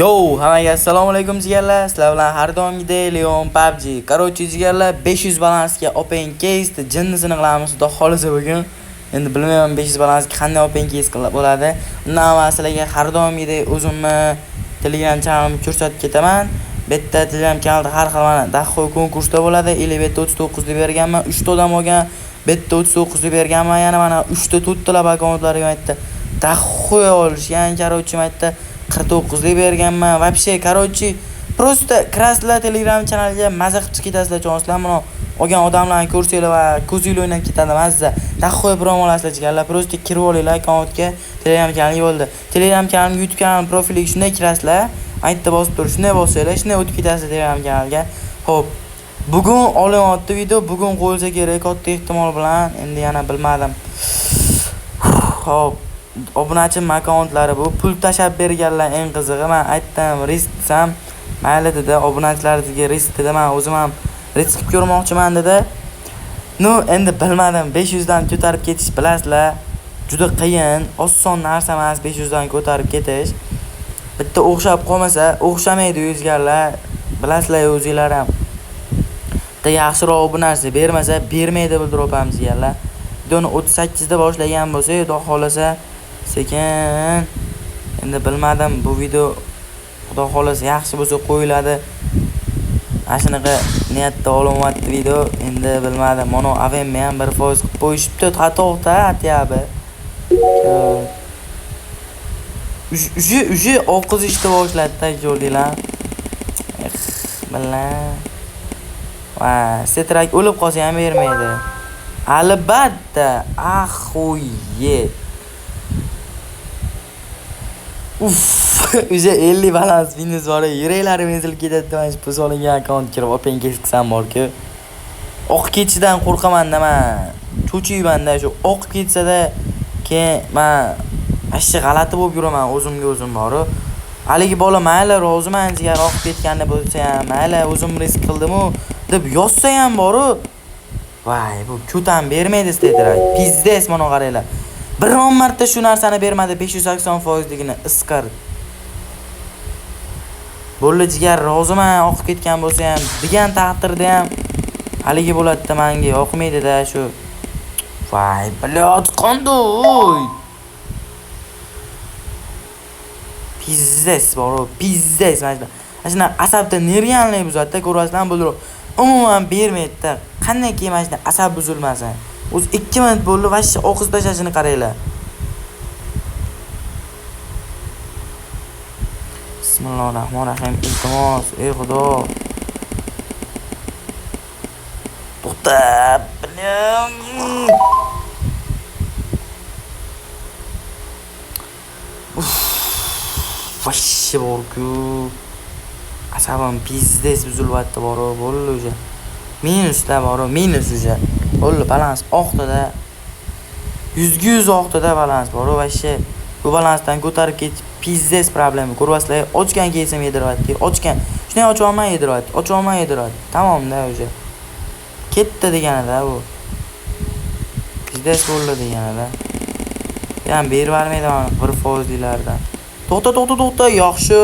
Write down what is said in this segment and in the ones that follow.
Yo, hammaga assalomu alaykum jigarlar. Sizlar bilan har doimgidek Leon PUBG. Короче, jigarlar 500 balansga open case jinnisini qilamiz. Xudo xolisa bugun. Endi bilmayman 500 balansga qanday open case bo'ladi. Undan avval sizlarga har doimgidek o'zimni Telegram kanalimni ko'rsatib ketaman. Bitta Telegram kanalda har xil mana daho konkursda bo'ladi. 59 deb berganman. 3 ta odam olgan. Bitta 39 deb berganman. Yana mana 3 ta to'rttalab akkauntlarga aytdi. Daho olishgan, короче, aytdi. 49 deb berganman. Вообще, короче, просто kraslar Telegram kanaliga maza qilib ketasizlar, chonsizlar. Mana olgan odamlarni ko'rsanglar va ko'zinglar o'ynab ketadi mazza. Dahoy promo olasizlar jigarlar. Просто kirib olinglar akkauntga, Telegram kanaliga bo'ldi. Telegram kanalim, YouTube kanalim profiliga shunday kirasizlar. Aytda bosib turib, shunday bosinglar, shunday o'tib ketasizlar Telegram kanaliga. Xo'p. Bugun olyapti video, bugun qo'yilsa kerak katta ehtimol bilan. Endi yana bilmadim. Xo'p. Obunachi akkauntlari bu pul tashab berganlar eng qizig'i. Men aytdim, risk desam, mayli dedi, obunachilarga risk dedi. Men o'zim ham risk qilib ko'rmoqchiman dedi. No, endi bilmadim, 500 dan ko'tarib ketish bilasizlar, juda qiyin, oson narsa emas 500 dan ko'tarib ketish. Bitta o'xshab qolmasa, o'xshamaydi o'zgarlar. Bilasizlar o'zingizlar ham. Bitta yaxshiroq obunachi bermasa, bermaydi bildirib jigarlar. Videoni 38 da boshlagan bo'lsa, xudo xolasa sekin. Endi bilmadim, bu video xudo xolasa yaxshi bo'lsa qo'yiladi. Ashinaqa niyatda olyapti video. Endi bilmadim, mana AVM ham 1% qilib qo'yishibdi. To'xta, atyabi. Uji o'qizishni boshladi, ko'rdinglar. Billah. Va setrak o'lib qolsa ham bermaydi. Albatta, axoyet. O'sha 50 balans minus bor, yuraklarim ezilib ketadi. Mana shu pul solingan akkaunt kirib open kesksam bor-ku. Oqib ketishidan qo'rqaman-da men. Cho'chiyman-da, shu oqib ketsa-da keyin men ashshi g'alati bo'lib yuraman o'zimga o'zim bor. Haligi bola mayli roziman jigar oqib ketganda bo'lsa ham, mayli o'zim risk qildim-u deb yozsa ham bor-u. Vay, bu ko'tan bermaydi steydirak. Pizdes mana qaranglar. Biron marta shu narsani bermadi, 580% ligini isqir. Bo'ldi jigar, roziman oqib ketgan bo'lsa ham, degan taqdirda ham haligi bo'ladi-da, menga yoqmaydi-da shu. Vay, bilyot qandoy. Pizdes bor, pizdes mana. Ashuna asabda neryanlik buzatda ko'rasizlar bo'ldi. Umuman bermaydi-da. Qanday kiyimashni asab buzilmasin. O'z 2 minut bo'ldi va og'iz tashashini qaranglar. Bismillahirrohmanirrohim. Iltimos, ey Xudo. To'xta, bilim. Vashi bor-ku. Asabim pizdes buzilyapti bor-ku, bo'ldi o'sha. Minusda bor, minus o'sha. Bo'ldi, balans oqda. 100 oqda balans bor, vashi. Bu balansdan ko'tarib ketish pizdes problemi. Ko'rasizlar, ochgan kelsam yediryapti. Ochgan. Shunday ocholmay yediryapti. Ocholmay yediryapti. Tamomda o'sha. Ketdi deganida bu. Pizdes bo'ldi deganida. Ham berib bermaydi mana 1% lardan. To'xta, yaxshi.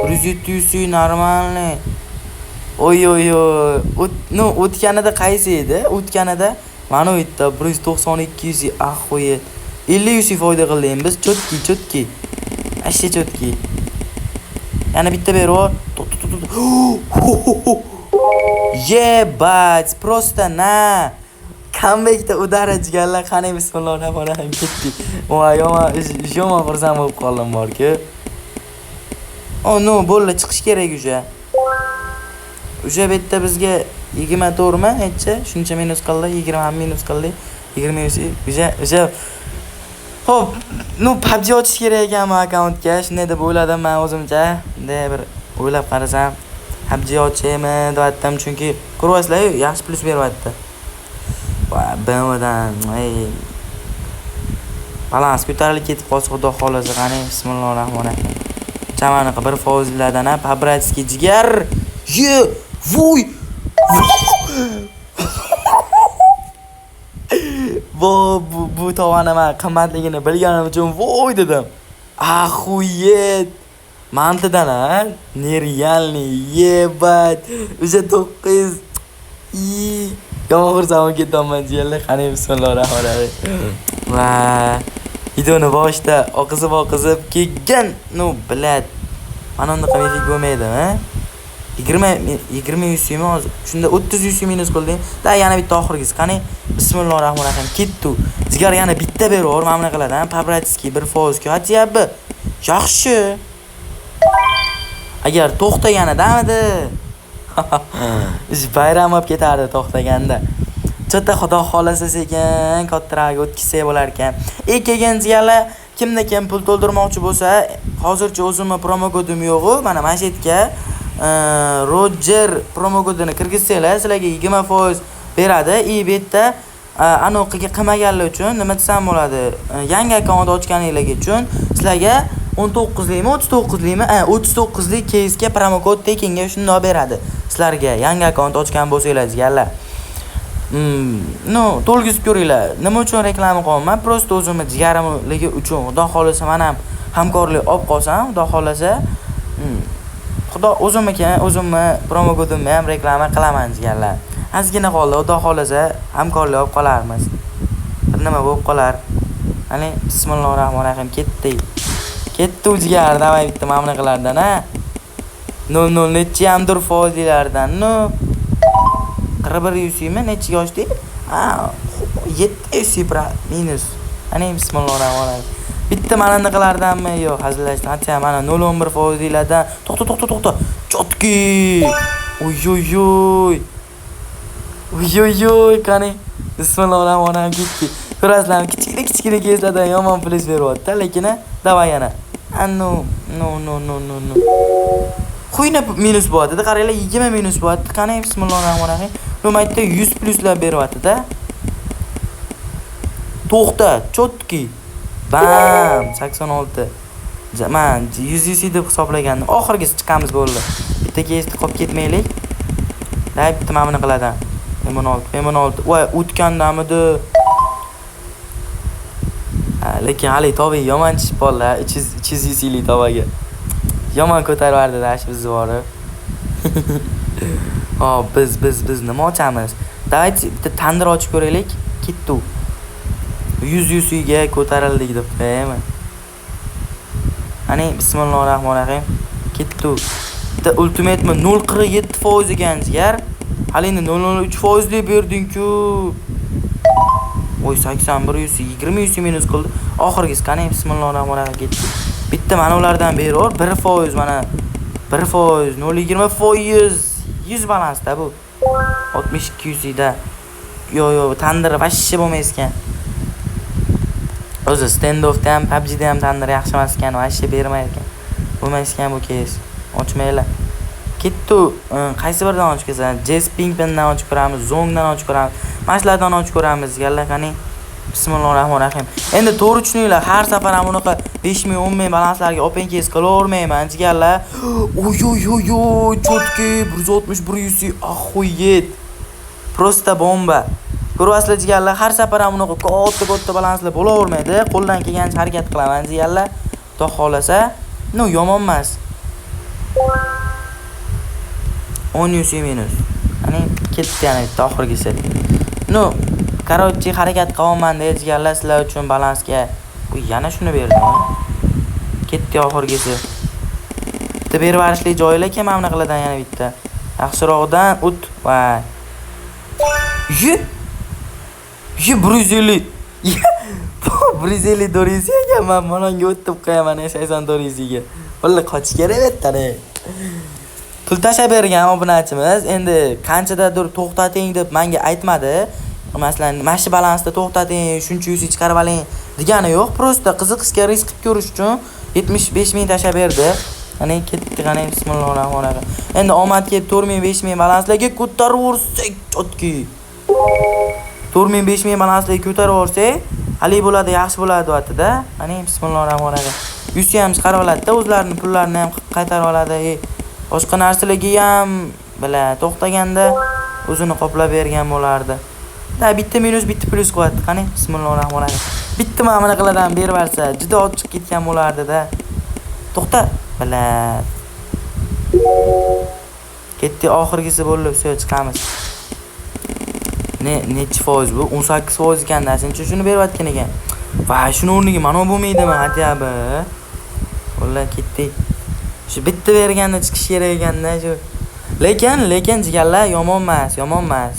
170 normalniy. Oy. No, o'tganida qaysi edi? O'tganida mana u yerda 192 axoyet. 50 foyda qildik biz. Chotki. Ashshi chotki. Yana bitta berib. Yebать, просто на. Comebackda udarajganlar qani bismillahirrohmanirrohim ketdi. Voy, yomon xursand bo'lib qoldim bor-ku. Oh no, bo'ldi, chiqish kerak o'sha. O'sha betda bizga 24 mi? Necha? Shuncha minus qildi, 20 ham minus qildi. 20 o'sha. Xo'p, no PUBG ochish kerak ekan men akkauntga. Shunday deb o'yladim men o'zimcha. Bunday bir o'ylab qarasam, PUBG ochaymi deyaptim, chunki ko'ryapsizlar, yaxshi plus beryapti. Va BMWdan, balans ko'tarilib ketib qolsa xudo xolasa qani. Bismillahirrohmanirrohim. Chamaniqi 1% lardan побратски jigar. Voy. Bu tovani men qimmatligini bilganim uchun voy dedim. Axuyet. Mantidan ha? Нереальный, ебать. Уже 900. Yomg'ir zamon ketaman jiyanlar. Qani bismillahirrohmanirrohim. Va videoni boshida oqizib kelgan. No, bilad. Mana unda qilmaylik bo'lmaydi, ha? 20 100 hozir. Shunda 30 100 minus qilding. Da yana bitta oxirgisi. Qani bismillahirrohmanirrohim. Ketdi. Zigar yana bitta beraver, mana bunaqa qiladi, ha? Pabratiski 1%. Hatyapti. Yaxshi. Agar to'xtaganida ish bayram olib ketardi to'xtaganda. Chota xudo xolasa sekin kattaroq o'tkazsa bo'lar ekan. Kelgan jiyanlar kimda kim pul to'ldirmoqchi bo'lsa, hozircha o'zimning promo kodim yo'q-ku. Mana mana shu yerga Roger promo kodini kirgizsanglar, sizlarga 20% beradi. Bu yerda anoqiga qilmaganlar uchun nima desam bo'ladi? Yangi akkaunt ochganinglar uchun sizlarga 19likmi, 39likmi? 39lik keysga promo kod tekinga shunday beradi. Sizlarga yangi akkaunt ochgan bo'lsangiz, jiyanlar. No, to'lgizib ko'ringlar. Nima uchun reklama qilaman? Prosta o'zimni jigarimligi uchun. Xudo xolasa men ham hamkorlik olib qolsam, xudo xolasa, xudo o'zimni promo kodimni ham reklama qilaman jigarlar. Azgina qoldi, xudo xolasa hamkorlik olib qolarmiz. Bir nima bo'lib qolar. Hani bismillahirrohmanirrohim ketdi jigar, davay bitta mana bunaqilardan, ha. 00 necha foizlardan, no. 41 mi nechiga ochdi? 700 minus. Hani bismillahirrohmanirrohim. Bitta mana bunaqalardanmi? Yo'q, hazillashdim. Hatto mana 0.11 foizlardan. To'xta. Chotki. Oy. Qani bismillahirrohmanirrohim ketdi. Ko'rasizlarmi? Kichkina keyslardan yomon plyus beryapti, lekin davay yana. No. Quyna minus bo'lyapti. Qaranglar, 20 minus bo'lyapti. Qani bismillahirrohmanirrohim. No'maytda 100 plyuslar beryapti-da. To'xta, chotki. Bam, 86. Men 100 deb hisoblagandim. Oxirgisi chiqamiz bo'ldi. Bitta keysni qolib ketmaylik. Dayib bitta mana buni qiladi. M16. Voy, o'tgandamidi. Lekin hali tobi yomon chiqib qoldi. 300 lik tobaga. Yomon ko'tarib shu bizni borib. Biz nima ochamiz? Davaychi bitta tandir ochib ko'raylik. Ketdi. 100 ga ko'tarildik deb qo'yaymi? Hani bismillahirrohmanirrohim. Ketdi. Bitta ultimatemi 0.47% ekan jigar. Hali endi 0.03% deb berding-ku. Voy 81 20 minus qildi. Oxirgisi qani bismillahirrohmanirrohim ketdi. Bitta mana ulardan beraver 1% mana 1%, 0.20%, 100 balansda bu. 62 da. Yo, tandir vashshi bo'lmaydi ekan. O'zi standoffda ham, PUBG'da ham tandir yaxshi emas ekan, vashshi bermaydi ekan. Bo'lmaydi ekan bu keys. Ochmaylar. Ketdi. Qaysi biridan ochib kelsan? Jespingdan ochib ko'ramiz, Zongdan ochib ko'ramiz, mashlardan ochib ko'ramiz. Yalla qani bismillahirrohmanirrohim. Endi to'g'ri tushuninglar, har safar ham bunaqa 5000, 10000 balanslarga open case qilavermayman, jigarlar. Oy, chotki 160, 100, axuyet. Prosta bomba. Ko'ryapsizlar jigarlar, har safar ham bunaqa katta balanslar bo'lavermaydi. Qo'ldan kelgancha harakat qilaman, jigarlar. Xudo xolasa, no yomon emas. 10 minus. Hani ketdi yana bitta oxirgisi. No, короче, harakat qilaman deydiganlar sizlar uchun balansga. Bu yana shuni berdim. Ketdi oxirgisi. Bitta berib berishli joylar kim mana qiladan yana bitta. Yaxshirog'idan o't va 150. 150 doris ekan, men mananga o'tib qo'yaman 80 dorisiga. Valla qochish kerak etdi. Pul tashab bergan obunachimiz endi qanchadadir to'xtating deb menga aytmadi. Masalan, mashi balansda to'xtating, shuncha yuzi chiqarib oling degani yo'q. Prosta qiziqishga risk qilib ko'rish uchun 75000 tashab berdi. Ana ketdi, qani bismillahirrohmanirrohim. Endi omad kelib 4000, 5000 balanslarga ko'taraversak chotki. 4000, 5000 balanslarga ko'taraversak, hali bo'ladi, yaxshi bo'ladi deyapti-da. Ana bismillahirrohmanirrohim. Yuzi ham chiqarib oladi-da, o'zlarining pullarini ham qaytarib oladi. Boshqa narsalarga ham bila to'xtaganda o'zini qoplab bergan bo'lardi. Da bitta minus, bitta plus qilyapti. Qani bismillahirrohmanirrohim. Bitta mana qiladan berib bersa, juda ochiq ketgan bo'lardi-da. To'xta. Bilat. Ketdi, oxirgisi bo'ldi, все, chiqamiz. Nechi foiz bu? 18% ekan-da. Sencha shuni berayotgan ekan. Va shuni o'rniga mana bo'lmaydimi, hatyabi? O'lla ketdik. Shu bitta berganda chiqish kerak ekanda shu. Lekin jigarlar yomon emas.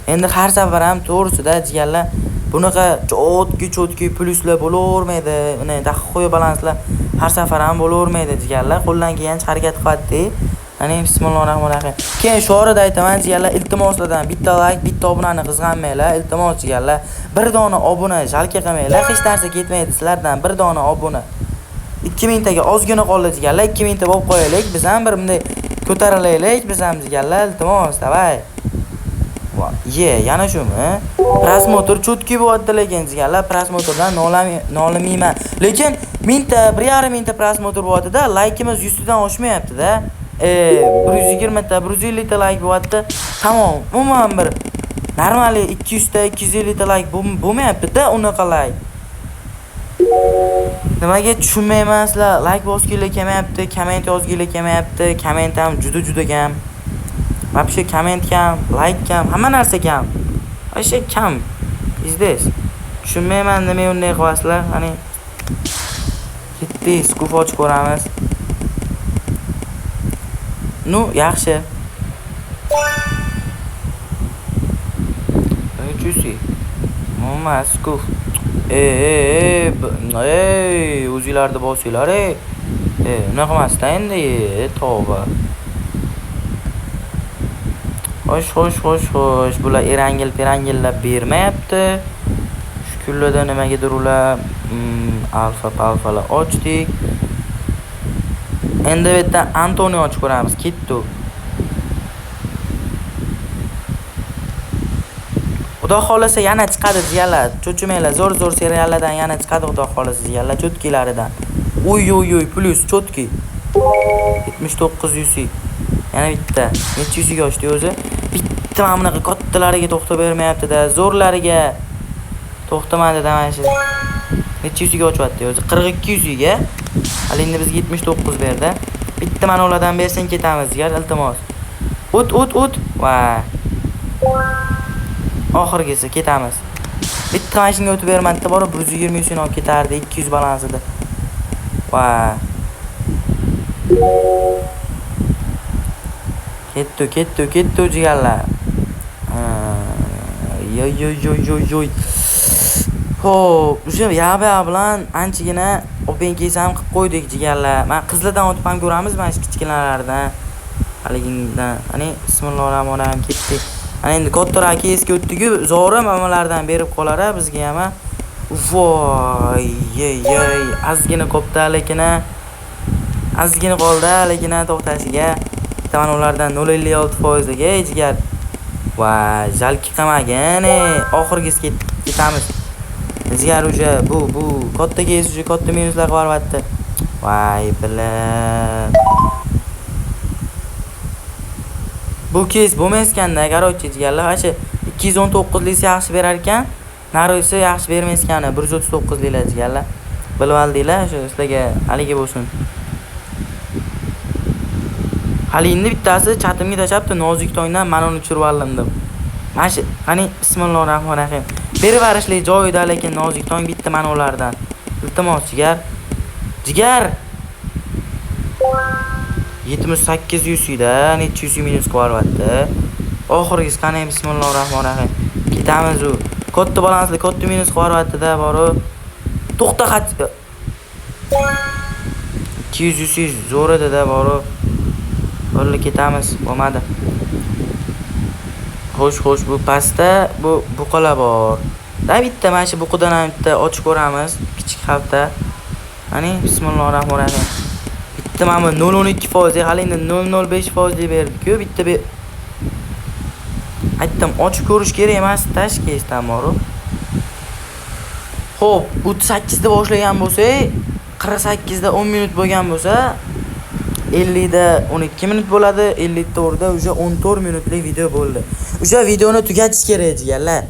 Endi har safar ham to'g'risida jigarlar bunaqa cho'tki plyuslar bo'lavermaydi. Uni daqiqo'ya balanslar har safar ham bo'lavermaydi jigarlar. Qo'ldan kelgancha harakat qilyapti. Ana bismillahirrohmanirrohim. Keyin shorida aytaman jigarlar, iltimoslardan bitta like, bitta obunani qizg'anmanglar. Iltimos jigarlar, bir dona obuna jalka qilmanglar. Hech narsa ketmaydi sizlardan. Bir dona obuna. 2000 taga ozgina qoldi jigarlar. 2000 ta bo'lib qo'yaylik. Biz ham bir bunday ko'tarilaylik. Biz ham jigarlar, iltimos, davay. Yana shumi? Prosmotr chutki bo'lyapti lekin jigarlar, prosmotrdan nolimayman. Lekin 1000 ta, 1.5 ta prosmotr bo'lyapti-da, laykimiz 100 tadan oshmayapti-da. 120 ta, 150 ta like bo'lyapti. Tamom, umuman bir normali 200 ta, 250 ta like bo'lmayapti-da, unaqa like. Nimaga tushunmayman sizlar? Like bosginglar kelmayapti, komment yozginglar kelmayapti. Komment ham juda kam. Вообще komment kam, like kam, hamma narsa kam. Asha kam. Izdes. Tushunmayman nima unday qilasizlar. Hani ketdi, skuf ochib ko'ramiz. Nu, yaxshi. Aytchusi. Mama skuf. O'zinglarni bosinglar, unaqa emasda endi, tavba. Xo'sh, bular erangil-perangillab bermayapti. Shu kunlarda nimagadir ular alfa-palfalar ochdik. Endi bu yerda Antoni ochib ko'ramiz. Ketdi. Xudo xolasa yana chiqadi jigarlar. Cho'chimanglar, zo'r seriallardan yana chiqadi xudo xolasa jigarlar, cho'tkilaridan. Uy, plus cho'tki. 7900. Yana bitta. Necha yuziga ochdi o'zi? Bitta mana bunaqa kattalariga to'xtab bermayapti-da, zo'rlariga to'xtamadi mana shu. Necha yuziga ochyapti o'zi? 42 yuziga. Hali endi bizga 79 berdi. Bitta mana ulardan bersin ketamiz jigar, iltimos. O't. Va. Oxirgisi ketamiz. Bitta mashinaga o'tib bermadi, borib 120 yuzini olib ketardi, 200 balansida. Va. Ketdi jigarlar. Yoy. Xo'p, o'sha yaba bilan anchagina open case ham qilib qo'ydik jigarlar. Men qizlardan o'tib ham ko'ramiz, mana shu kichkinalardan. Haligindan. Ani bismillahirrohmanirrohim ketdi. Ana endi kattaroq kesga o'tdik-ku, zo'ra mamalardan berib qolar bizga ham. Voy, azgina qopda lekin azgina qoldi lekin to'xtashiga. Tamam ulardan 0.56% ga jigar. Va jalki qilmagan. Oxirgisi ketamiz. Jigar o'sha bu katta kes o'sha katta minuslar qolyapti. Voy bilan. Bu kes bo'lmasganda, qarochi jigarlar, acha 219 lik yaxshi berar ekan, narisi yaxshi bermas ekan, 139 lik jigarlar. Bilib oldinglar, shu sizlarga haliga bo'lsin. Hali endi bittasi chatimga tashapti, nozik to'ydan men uni tushirib oldim. Mana shu, qani bismillahirrohmanirrohim. Berivarishlik joyida lekin nozik to'ng bitta mana ulardan. Iltimos jigar. 78 yuzida, necha yuz minus qilyapti. Oxirgisi qani bismillahirrohmanirrohim. Ketamiz u. Katta balansli, katta minus qilyapti-da, bor. To'xta xat. 200 zo'r edi-da, bor. O'rli ketamiz, bo'lmadi. Xo'sh, bu pastda bu buqalar bor. Da bitta mana shu buqadan ham bitta ochib ko'ramiz, kichik hafta. Ani bismillahirrohmanirrohim. Bitta mana 0.12%, hali endi 0.05% deb berdik-ku, bitta aytdim, ochib ko'rish kerak emas, tashkildan bor. Xo'p, 38 da boshlagan bo'lsak, 48 da 10 minut bo'lgan bo'lsa, 50 da 12 minut bo'ladi, 54 da o'sha 14 minutlik video bo'ldi. O'sha videoni tugatish kerak jigarlar.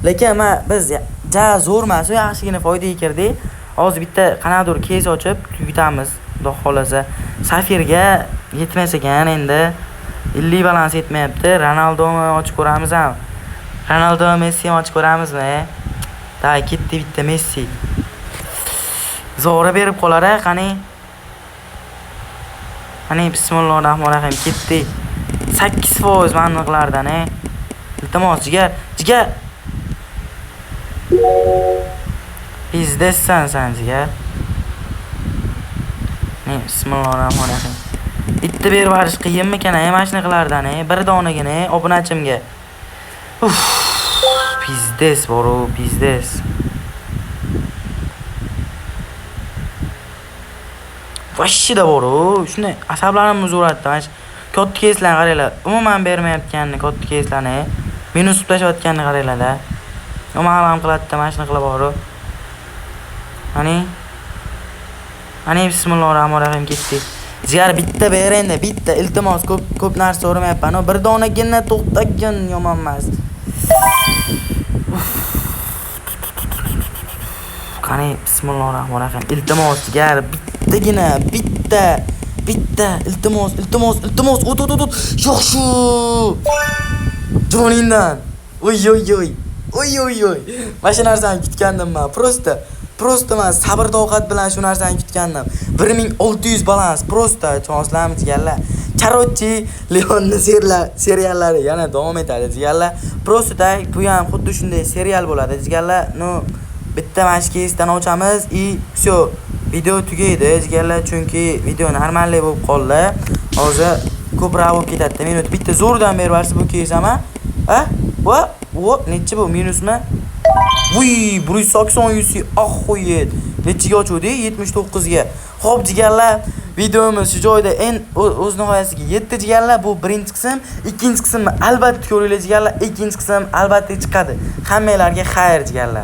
Lekin biz ja zo'r emas, yaxshigina foydaga kirdik. Hozir bitta qanaqadir case ochib tugatamiz. Xudo xolasa. Safirga yetmas ekan endi. 50 balans yetmayapti. Ronaldoni ochib ko'ramiz ham. Ronaldo Messi ochib ko'ramizmi? Da ketdi bitta Messi. Zo'ra berib qolar-a, qani. Qani bismillahirrohmanirrohim ketdi. 8% maniqlardan, iltimos jigar. Bizdesan sen jigar. Bismillahirrohmanirrohim. Bitta berib berish qiyinmikan, mana shunaqalardan, bir donagina obunachimga. Bizdes boru, bizdes. Vashida boru, shuni asablarimni zo'ratdi. Mana katta keyslarni qaranglar. Umuman bermayotganini katta keyslarni, minus tashlayotganini qaranglar-da. Umuman qiladida mana shuni qilib boru. Ani bismillahirrohmanirrohim ketdi. Jigar bitta ber endi, bitta iltimos, ko'p narsa so'ramayapman. Bir donagina to'xtagin yomon emas. Qani bismillahirrohmanirrohim. Iltimos jigar bittagina, bitta iltimos. O't. Yo'q shu. Joningdan. Oy. Mana shu narsani kutgandim men. Prosta men sabr toqat bilan shu narsani kutgandim. 1600 balans prosta chonslarimiz jigarlar. Korotchi Leonni seriallari yana davom etadi jigarlar. Prosta bu ham xuddi shunday serial bo'ladi jigarlar. Bitta mashkesdan ochamiz и всё. Video tugaydi jigarlar, chunki video normallik bo'lib qoldi. Hozir ko'proq bo'lib ketadi. Minut bitta zo'rdan berib bersa bu keysama. Nechi bu minusmi? 180 100 ahoyet. Nechiga ochuvdi? 79 ga. Xo'p jigarlar, videomiz shu joyda o'z nihoyasiga yetdi jigarlar. Bu birinchi qism. Ikkinchi qismni albatta ko'ringlar jigarlar. Ikkinchi qism albatta chiqadi. Hammalarga xayr jigarlar.